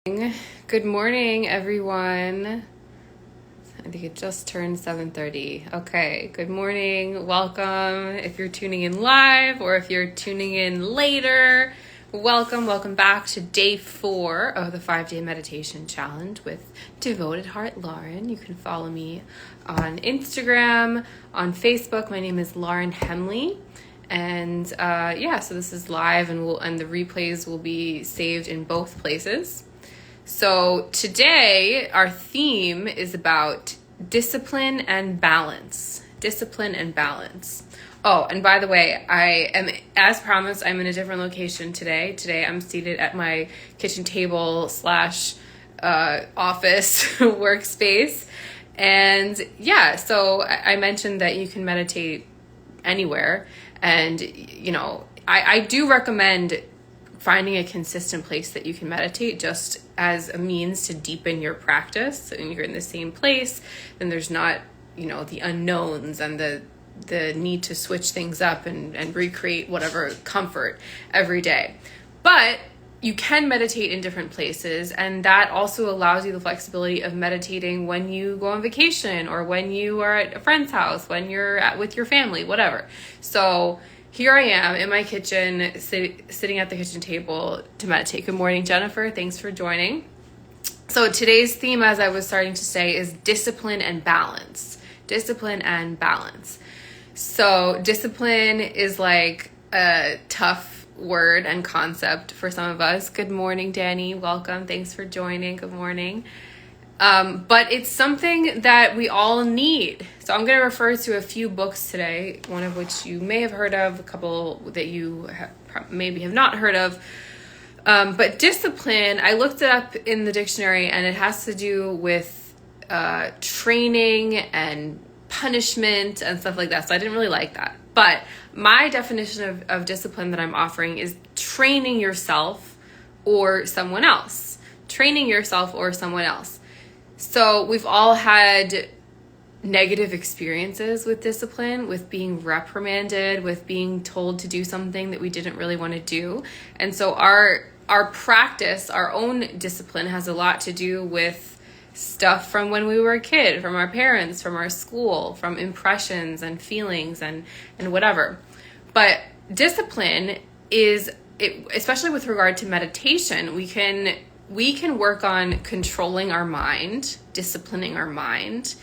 Good morning, everyone. I think it just turned 7:30. Okay, good morning. Welcome. If you're tuning in live or if you're tuning in later, welcome back to day 4 of the 5-day meditation challenge with Devoted Heart Lauren. You can follow me on Instagram, on Facebook. My name is Lauren Hemley. And so this is live and the replays will be saved in both places. So today our theme is about discipline and balance. Discipline and balance. Oh, and by the way, I am, as promised, I'm in a different location today. Today I'm seated at my kitchen table / office workspace. And so I mentioned that you can meditate anywhere. And, I do recommend finding a consistent place that you can meditate just as a means to deepen your practice. So when you're in the same place, then there's not, the unknowns and the need to switch things up and recreate whatever comfort every day. But you can meditate in different places, and that also allows you the flexibility of meditating when you go on vacation or when you are at a friend's house, when you're with your family, whatever. So here I am in my kitchen, sitting at the kitchen table to meditate. Good morning, Jennifer. Thanks for joining. So today's theme, as I was starting to say, is discipline and balance. Discipline and balance. So discipline is like a tough word and concept for some of us. Good morning, Danny. Welcome. Thanks for joining. Good morning. But it's something that we all need. So I'm going to refer to a few books today, one of which you may have heard of, a couple that you maybe have not heard of. But discipline, I looked it up in the dictionary, and it has to do with training and punishment and stuff like that. So I didn't really like that. But my definition of discipline that I'm offering is training yourself or someone else. Training yourself or someone else. So we've all had negative experiences with discipline, with being reprimanded, with being told to do something that we didn't really want to do. And so our practice, our own discipline, has a lot to do with stuff from when we were a kid, from our parents, from our school, from impressions and feelings and whatever. But discipline is, especially with regard to meditation, we can work on controlling our mind, disciplining our mind,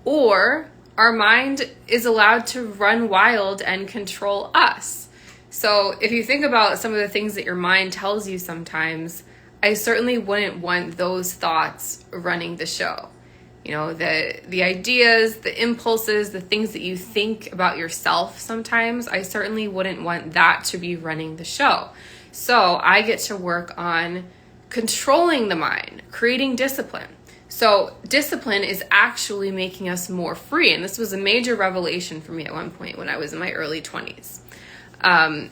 or our mind is allowed to run wild and control us. So if you think about some of the things that your mind tells you sometimes, I certainly wouldn't want those thoughts running the show. The ideas, the impulses, the things that you think about yourself sometimes, I certainly wouldn't want that to be running the show. So I get to work on controlling the mind, creating discipline. So discipline is actually making us more free. And this was a major revelation for me at one point when I was in my early 20s.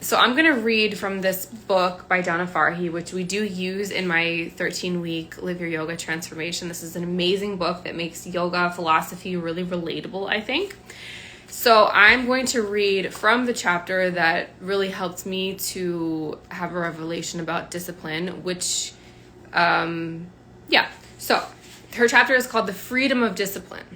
So I'm going to read from this book by Donna Farhi, which we do use in my 13-week Live Your Yoga transformation. This is an amazing book that makes yoga philosophy really relatable, I think. So I'm going to read from the chapter that really helped me to have a revelation about discipline, which, So her chapter is called The Freedom of Discipline.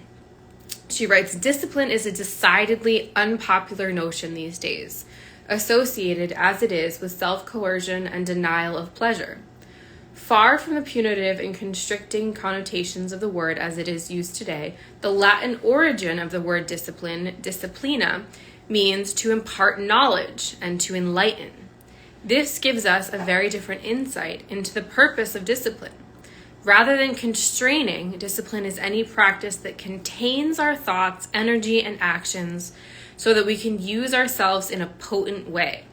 She writes, discipline is a decidedly unpopular notion these days, associated as it is with self-coercion and denial of pleasure. Far from the punitive and constricting connotations of the word as it is used today, the Latin origin of the word discipline, disciplina, means to impart knowledge and to enlighten. This gives us a very different insight into the purpose of discipline. Rather than constraining, discipline is any practice that contains our thoughts, energy, and actions so that we can use ourselves in a potent way.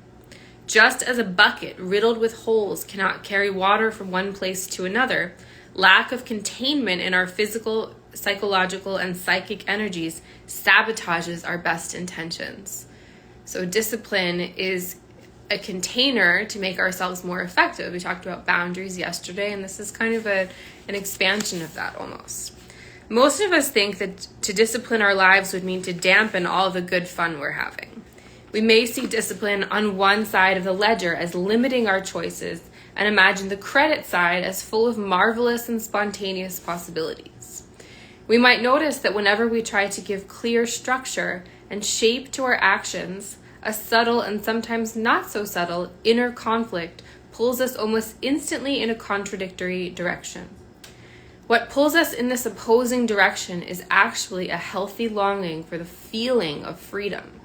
Just as a bucket riddled with holes cannot carry water from one place to another, lack of containment in our physical, psychological, and psychic energies sabotages our best intentions. So discipline is a container to make ourselves more effective. We talked about boundaries yesterday, and this is kind of an expansion of that almost. Most of us think that to discipline our lives would mean to dampen all the good fun we're having. We may see discipline on one side of the ledger as limiting our choices and imagine the credit side as full of marvelous and spontaneous possibilities. We might notice that whenever we try to give clear structure and shape to our actions, a subtle and sometimes not so subtle inner conflict pulls us almost instantly in a contradictory direction. What pulls us in this opposing direction is actually a healthy longing for the feeling of freedom.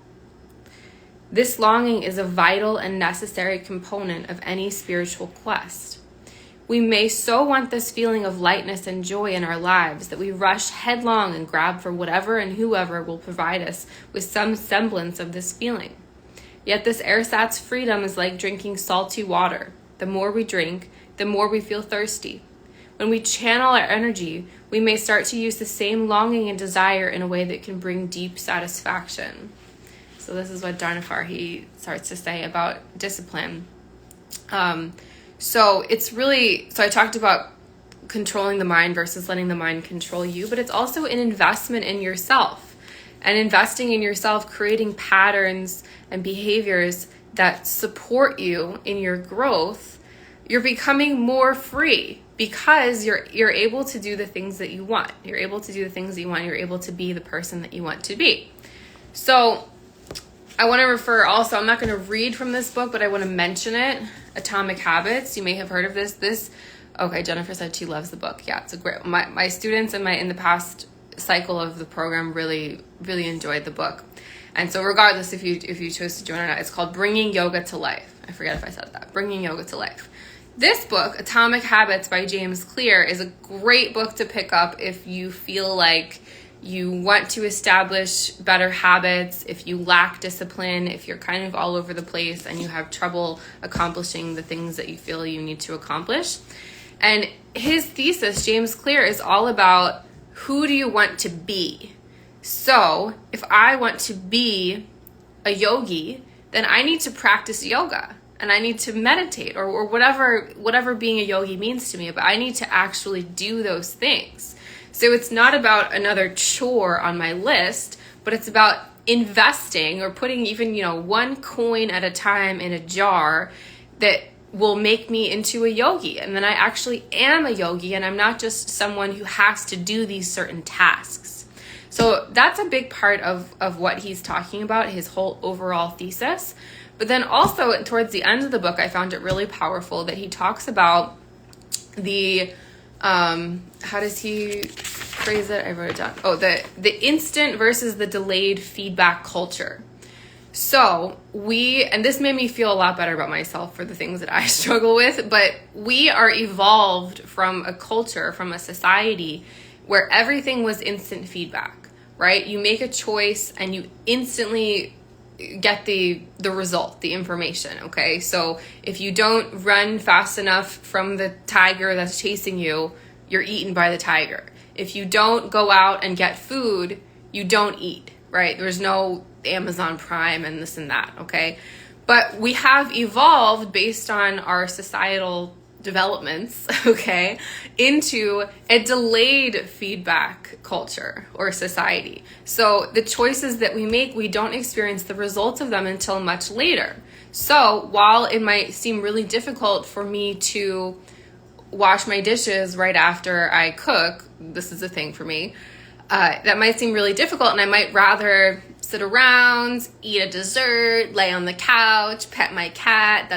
This longing is a vital and necessary component of any spiritual quest. We may so want this feeling of lightness and joy in our lives that we rush headlong and grab for whatever and whoever will provide us with some semblance of this feeling. Yet this ersatz freedom is like drinking salty water. The more we drink, the more we feel thirsty. When we channel our energy, we may start to use the same longing and desire in a way that can bring deep satisfaction. So this is what Dharnavar, he starts to say about discipline. So I talked about controlling the mind versus letting the mind control you, but it's also an investment in yourself. And investing in yourself, creating patterns and behaviors that support you in your growth, you're becoming more free because you're able to do the things that you want. You're able to do the things that you want. You're able to be the person that you want to be. So I want to refer also, I'm not going to read from this book, but I want to mention it, Atomic Habits. You may have heard of this. Okay, Jennifer said she loves the book. Yeah, it's a great, my students in the past cycle of the program really, really enjoyed the book. And so regardless if you chose to join or not, it's called Bringing Yoga to Life. I forget if I said that. Bringing Yoga to Life. This book, Atomic Habits by James Clear, is a great book to pick up if you feel like you want to establish better habits, if you lack discipline, if you're kind of all over the place and you have trouble accomplishing the things that you feel you need to accomplish. And his thesis, James Clear, is all about who do you want to be? So if I want to be a yogi, then I need to practice yoga and I need to meditate or whatever being a yogi means to me, but I need to actually do those things. So it's not about another chore on my list, but it's about investing or putting even, one coin at a time in a jar that will make me into a yogi. And then I actually am a yogi and I'm not just someone who has to do these certain tasks. So that's a big part of what he's talking about, his whole overall thesis. But then also towards the end of the book, I found it really powerful that he talks about the, how does he phrase it? I wrote it down. Oh, the instant versus the delayed feedback culture. So and this made me feel a lot better about myself for the things that I struggle with, but we are evolved from a culture, from a society where everything was instant feedback, right? You make a choice and you instantly get the result, the information, okay? So if you don't run fast enough from the tiger that's chasing you, you're eaten by the tiger. If you don't go out and get food, you don't eat, right? There's no Amazon Prime and this and that, okay? But we have evolved based on our societal developments, okay, into a delayed feedback culture or society. So the choices that we make, we don't experience the results of them until much later. So while it might seem really difficult for me to wash my dishes right after I cook, this is a thing for me, that might seem really difficult, and I might rather sit around, eat a dessert, lay on the couch, pet my cat,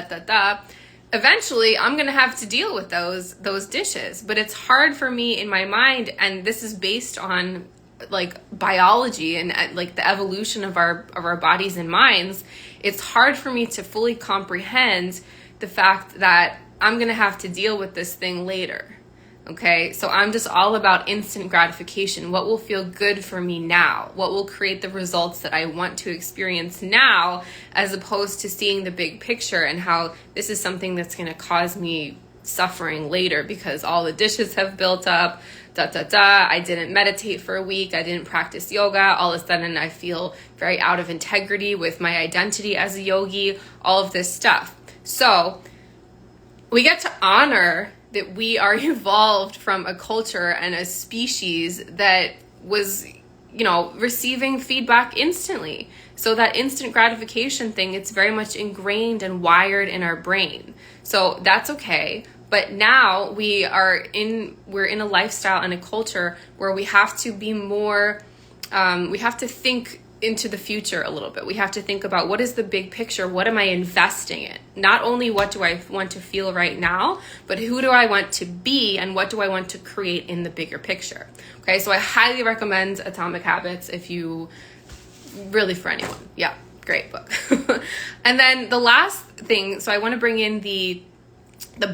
Eventually, I'm going to have to deal with those dishes, but it's hard for me in my mind, and this is based on like biology and like the evolution of our bodies and minds. It's hard for me to fully comprehend the fact that I'm going to have to deal with this thing later. Okay, so I'm just all about instant gratification. What will feel good for me now? What will create the results that I want to experience now, as opposed to seeing the big picture and how this is something that's going to cause me suffering later because all the dishes have built up, I didn't meditate for a week, I didn't practice yoga, all of a sudden I feel very out of integrity with my identity as a yogi, all of this stuff. So we get to honor that we are evolved from a culture and a species that was, receiving feedback instantly. So that instant gratification thing, it's very much ingrained and wired in our brain. So that's okay. But now we're in a lifestyle and a culture where we have to be more, we have to think into the future a little bit. We have to think about, what is the big picture? What am I investing in? Not only what do I want to feel right now, but who do I want to be and what do I want to create in the bigger picture? Okay, so I highly recommend Atomic Habits really for anyone. Yeah, great book. And then the last thing, so I want to bring in the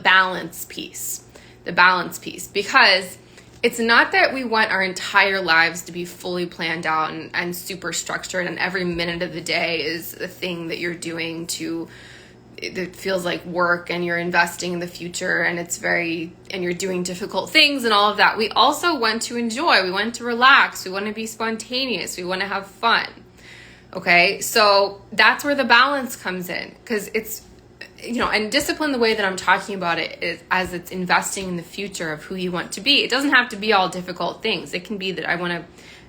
balance piece. The balance piece, because it's not that we want our entire lives to be fully planned out and super structured, and every minute of the day is a thing that you're doing that feels like work, and you're investing in the future, and and you're doing difficult things and all of that. We also want to enjoy, we want to relax, we want to be spontaneous, we want to have fun. Okay, so that's where the balance comes in, because it's, and discipline, the way that I'm talking about it is as it's investing in the future of who you want to be. It doesn't have to be all difficult things. It can be that I want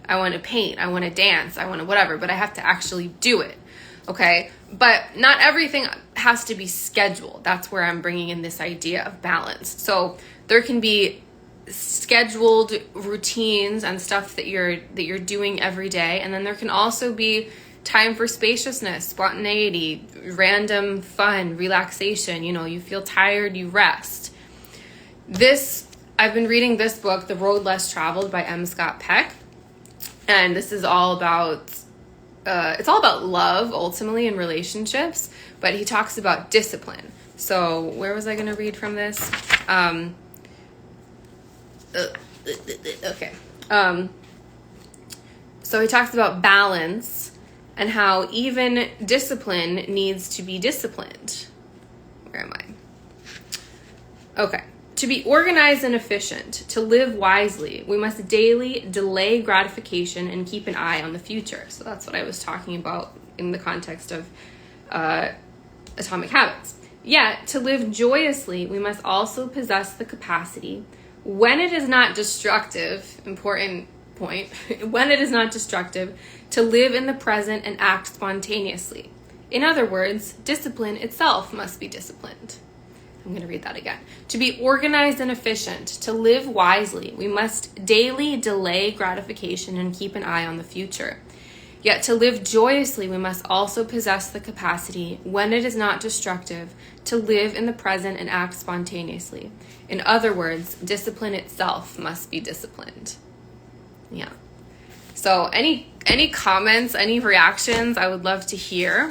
to paint, I want to dance, I want to whatever, but I have to actually do it. Okay. But not everything has to be scheduled. That's where I'm bringing in this idea of balance. So there can be scheduled routines and stuff that you're doing every day. And then there can also be time for spaciousness, spontaneity, random fun, relaxation. You feel tired, you rest. I've been reading this book, The Road Less Traveled by M. Scott Peck. And this is all about, it's all about love, ultimately, in relationships. But he talks about discipline. So where was I going to read from this? Okay. So he talks about balance, and how even discipline needs to be disciplined. Where am I? Okay. To be organized and efficient, to live wisely, we must daily delay gratification and keep an eye on the future. So that's what I was talking about in the context of Atomic Habits. Yet, to live joyously, we must also possess the capacity, when it is not destructive, important point, when it is not destructive, to live in the present and act spontaneously. In other words, discipline itself must be disciplined. I'm going to read that again. To be organized and efficient, to live wisely, we must daily delay gratification and keep an eye on the future. Yet to live joyously, we must also possess the capacity, when it is not destructive, to live in the present and act spontaneously. In other words, discipline itself must be disciplined. Yeah. So any comments, any reactions, I would love to hear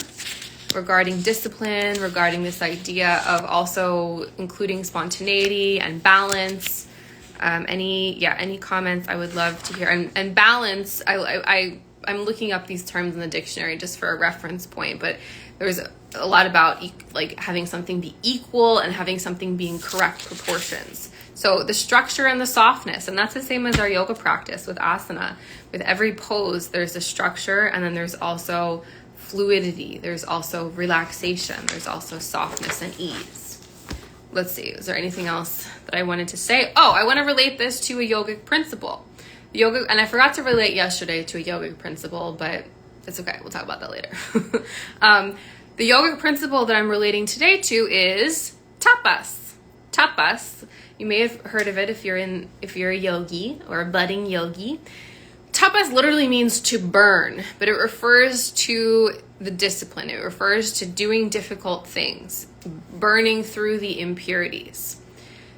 regarding discipline, regarding this idea of also including spontaneity and balance. Any comments I would love to hear. And balance, I'm looking up these terms in the dictionary just for a reference point, but there's a lot about like having something be equal and having something be in correct proportions. So the structure and the softness, and that's the same as our yoga practice with asana. With every pose, there's a structure, and then there's also fluidity. There's also relaxation. There's also softness and ease. Let's see, is there anything else that I wanted to say? Oh, I want to relate this to a yogic principle. And I forgot to relate yesterday to a yogic principle, but it's okay. We'll talk about that later. The yogic principle that I'm relating today to is tapas. Tapas. You may have heard of it if you're a yogi or a budding yogi. Tapas literally means to burn, but it refers to the discipline. It refers to doing difficult things, burning through the impurities.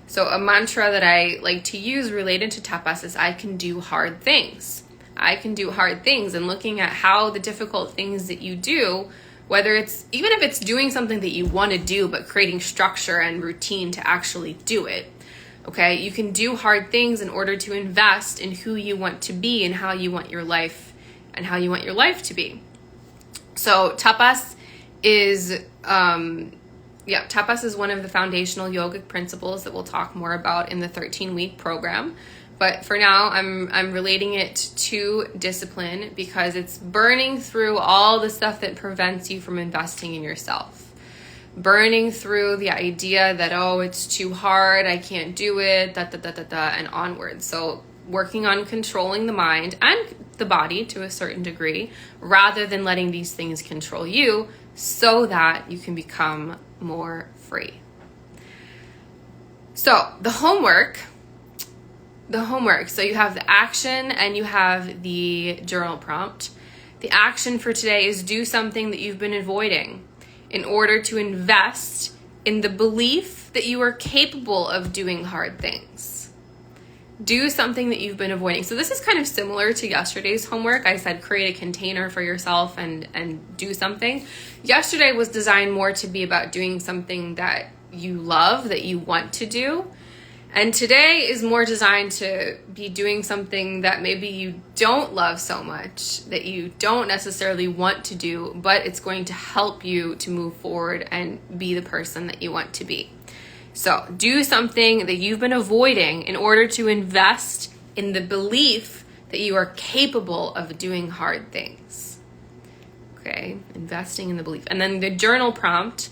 So a mantra that I like to use related to tapas is I can do hard things. I can do hard things, and looking at how the difficult things that you do, whether it's, even if it's doing something that you want to do, but creating structure and routine to actually do it. Okay, you can do hard things in order to invest in who you want to be and how you want your life to be. So tapas is tapas is one of the foundational yogic principles that we'll talk more about in the 13-week program. But for now, I'm relating it to discipline because it's burning through all the stuff that prevents you from investing in yourself. Burning through the idea that, oh, it's too hard, I can't do it, and onward. So working on controlling the mind and the body to a certain degree, rather than letting these things control you, so that you can become more free. So the homework, so you have the action and you have the journal prompt. The action for today is do something that you've been avoiding in order to invest in the belief that you are capable of doing hard things. Do something that you've been avoiding. So this is kind of similar to yesterday's homework. I said create a container for yourself and do something. Yesterday was designed more to be about doing something that you love, that you want to do. And today is more designed to be doing something that maybe you don't love so much, that you don't necessarily want to do, but it's going to help you to move forward and be the person that you want to be. So do something that you've been avoiding in order to invest in the belief that you are capable of doing hard things. Okay, investing in the belief. And then the journal prompt,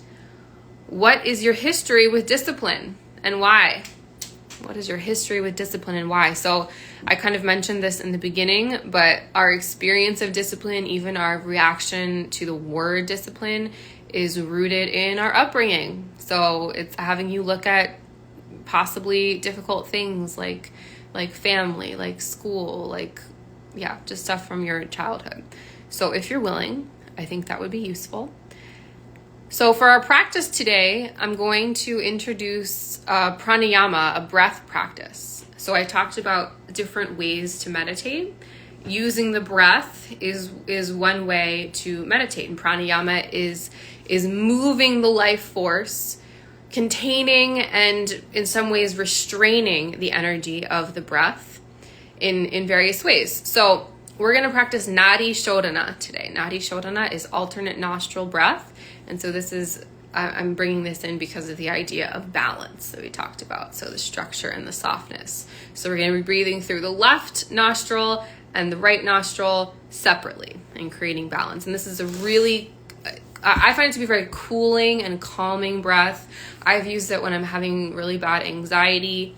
what is your history with discipline and why? What is your history with discipline and why? So I kind of mentioned this in the beginning, but our experience of discipline, even our reaction to the word discipline, is rooted in our upbringing. So it's having you look at possibly difficult things like family, like school, just stuff from your childhood. So if you're willing, I think that would be useful. So for our practice today, I'm going to introduce pranayama, a breath practice. So I talked about different ways to meditate. Using the breath is one way to meditate. And pranayama is moving the life force, containing and in some ways restraining the energy of the breath in various ways. So we're going to practice Nadi Shodhana today. Nadi Shodhana is alternate nostril breath. And so I'm bringing this in because of the idea of balance that we talked about. So the structure and the softness. So we're going to be breathing through the left nostril and the right nostril separately and creating balance. And this is I find it to be very cooling and calming breath. I've used it when I'm having really bad anxiety.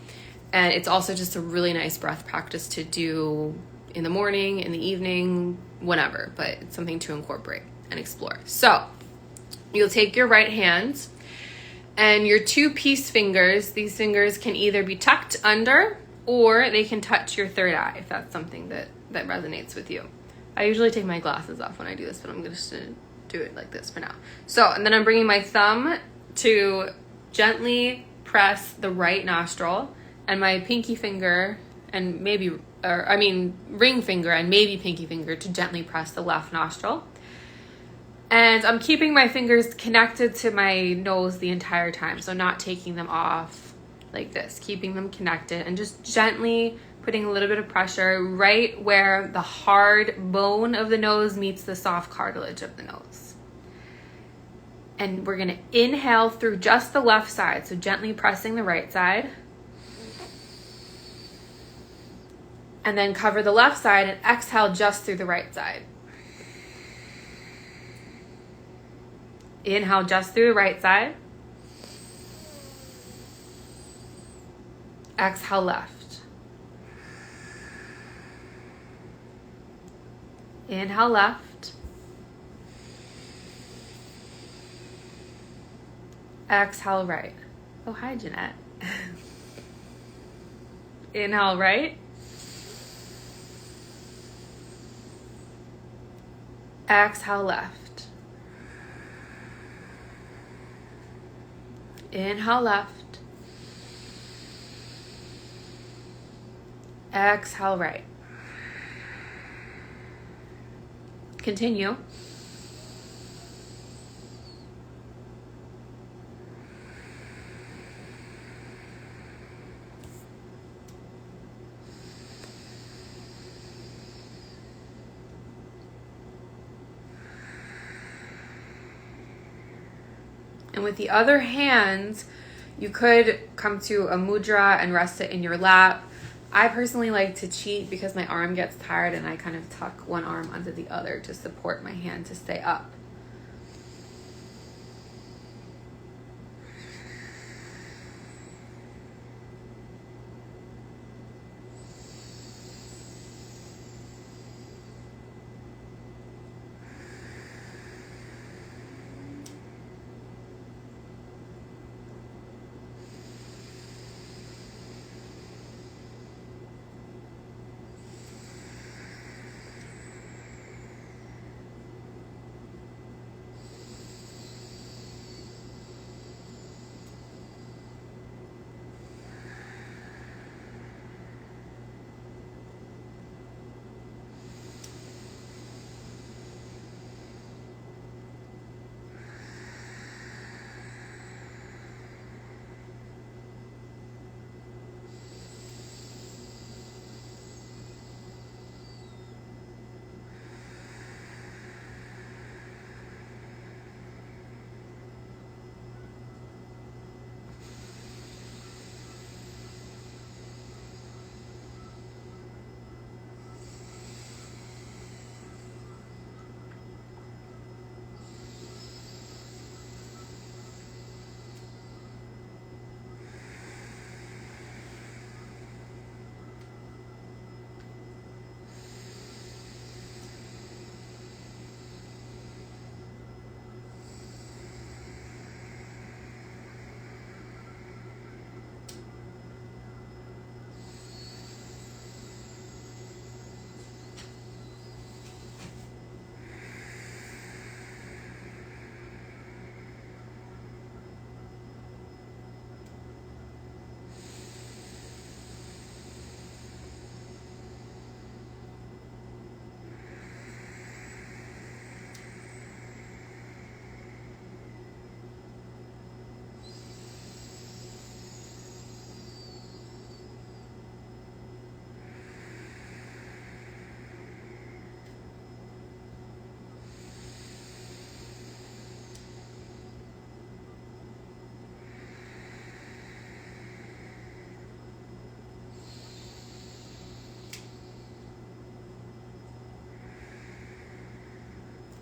And it's also just a really nice breath practice to do in the morning, in the evening, whenever. But it's something to incorporate and explore. So you'll take your right hand and your two peace fingers. These fingers can either be tucked under or they can touch your third eye if that's something that resonates with you. I usually take my glasses off when I do this, but I'm just going to do it like this for now. So, and then I'm bringing my thumb to gently press the right nostril and my pinky finger and ring finger and maybe pinky finger to gently press the left nostril. And I'm keeping my fingers connected to my nose the entire time. So not taking them off like this, keeping them connected and just gently putting a little bit of pressure right where the hard bone of the nose meets the soft cartilage of the nose. And we're gonna inhale through just the left side. So gently pressing the right side. And then cover the left side and exhale just through the right side. Inhale just through the right side. Exhale left. Inhale left. Exhale right. Oh, hi, Jeanette. Inhale right. Exhale left. Inhale left. Exhale right. Continue. And with the other hand, you could come to a mudra and rest it in your lap. I personally like to cheat because my arm gets tired and I kind of tuck one arm under the other to support my hand to stay up.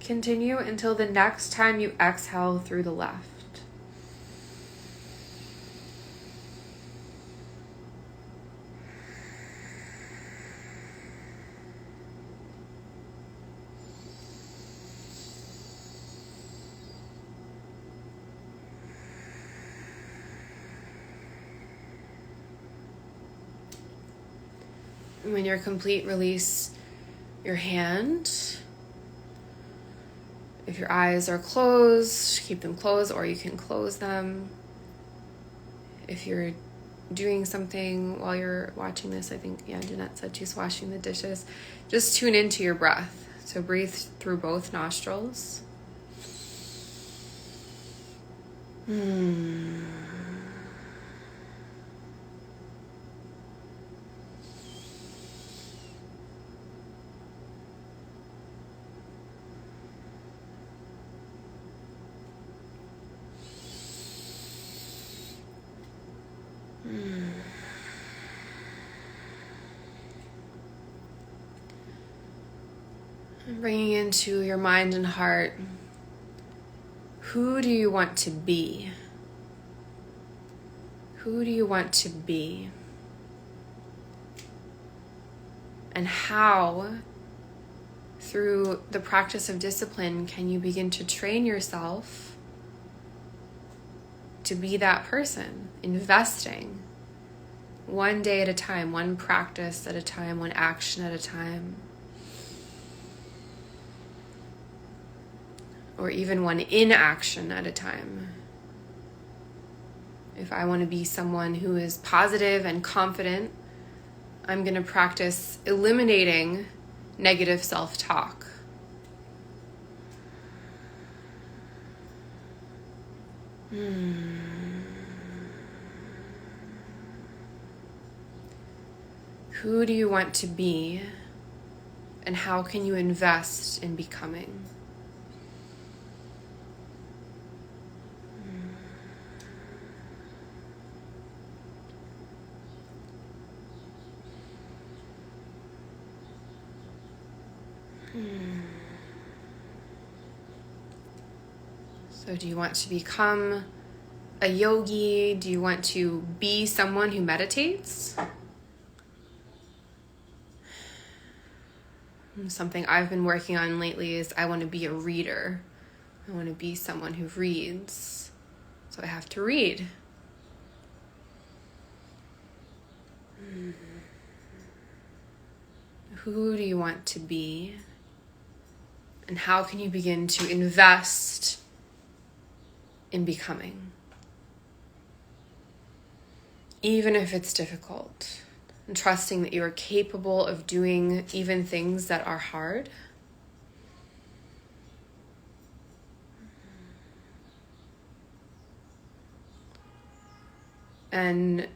continue until the next time you exhale through the left. When you're complete, release your hand. If your eyes are closed, keep them closed, or you can close them. If you're doing something while you're watching this, I think, Jeanette said she's washing the dishes. Just tune into your breath. So breathe through both nostrils. Bringing into your mind and heart, who do you want to be? Who do you want to be? And how, through the practice of discipline, can you begin to train yourself to be that person, investing one day at a time, one practice at a time, one action at a time, or even one inaction at a time. If I want to be someone who is positive and confident, I'm going to practice eliminating negative self-talk. Who do you want to be, and how can you invest in becoming? So do you want to become a yogi? Do you want to be someone who meditates? Something I've been working on lately is I want to be a reader. I want to be someone who reads. So I have to read. Who do you want to be? And how can you begin to invest in becoming? Even if it's difficult. And trusting that you are capable of doing even things that are hard. And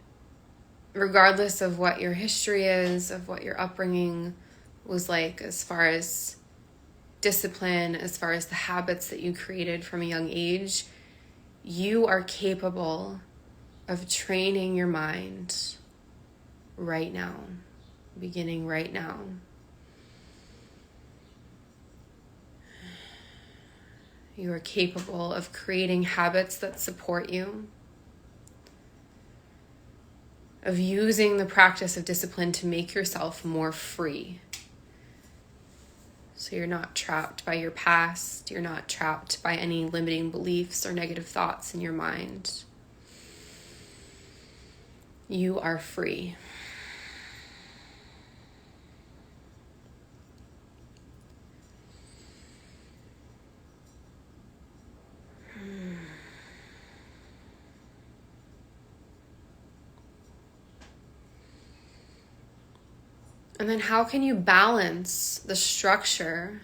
regardless of what your history is, of what your upbringing was like as far as discipline, as far as the habits that you created from a young age, you are capable of training your mind right now, beginning right now. You are capable of creating habits that support you, of using the practice of discipline to make yourself more free. So you're not trapped by your past, you're not trapped by any limiting beliefs or negative thoughts in your mind. You are free. And then how can you balance the structure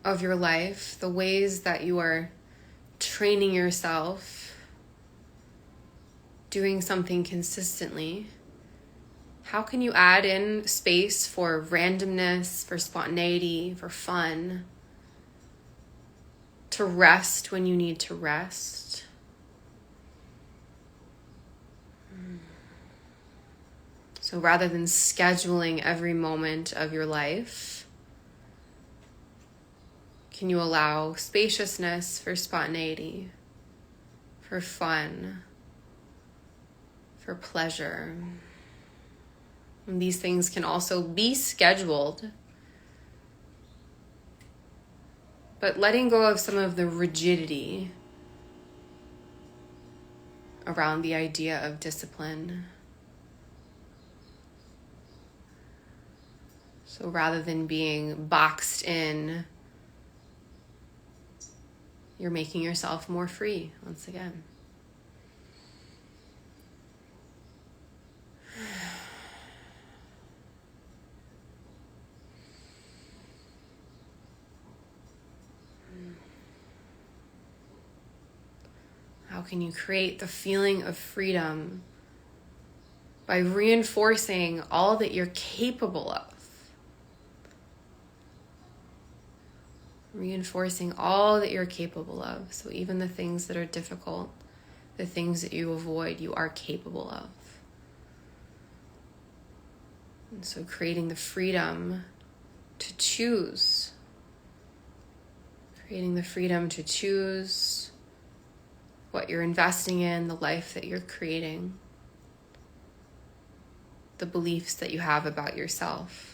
of your life, the ways that you are training yourself, doing something consistently? How can you add in space for randomness, for spontaneity, for fun, to rest when you need to rest? So rather than scheduling every moment of your life, Can you allow spaciousness for spontaneity, for fun, for pleasure? And these things can also be scheduled, but letting go of some of the rigidity around the idea of discipline. So rather than being boxed in, you're making yourself more free once again. How can you create the feeling of freedom by reinforcing all that you're capable of? Reinforcing all that you're capable of. So even the things that are difficult, the things that you avoid, you are capable of. And so creating the freedom to choose. Creating the freedom to choose what you're investing in, the life that you're creating, the beliefs that you have about yourself.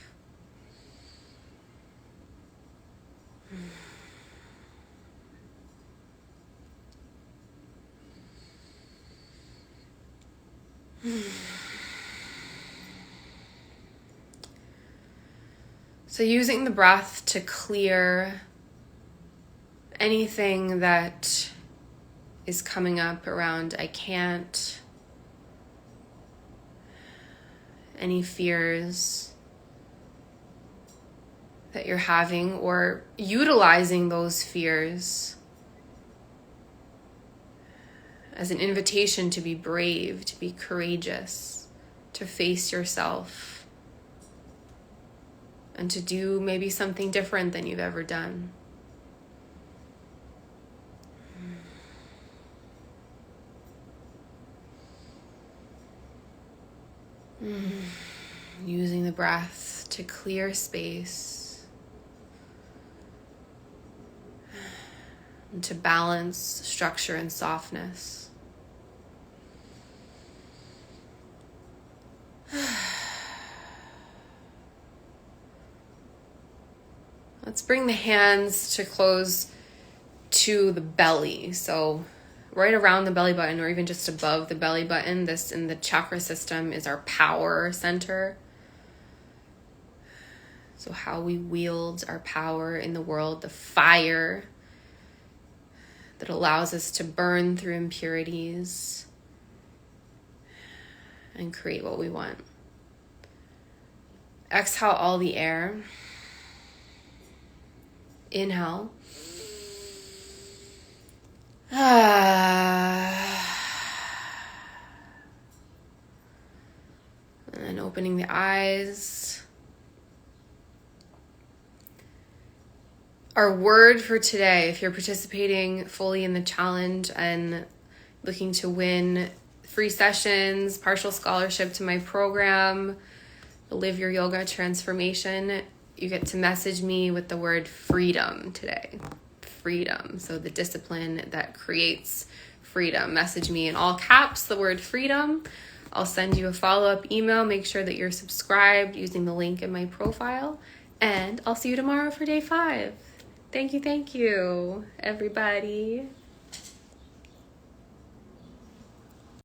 So using the breath to clear anything that is coming up around I can't, any fears that you're having, or utilizing those fears as an invitation to be brave, to be courageous, to face yourself, and to do maybe something different than you've ever done. Using the breath to clear space and to balance structure and softness. Let's bring the hands to close to the belly. So right around the belly button, or even just above the belly button, this in the chakra system is our power center. So how we wield our power in the world, the fire that allows us to burn through impurities and create what we want. Exhale all the air. Inhale. And then opening the eyes. Our word for today, if you're participating fully in the challenge and looking to win free sessions, partial scholarship to my program, the Live Your Yoga Transformation, you get to message me with the word freedom today. Freedom. So the discipline that creates freedom. Message me in all caps the word freedom. I'll send you a follow-up email. Make sure that you're subscribed using the link in my profile. And I'll see you tomorrow for day 5. Thank you, everybody.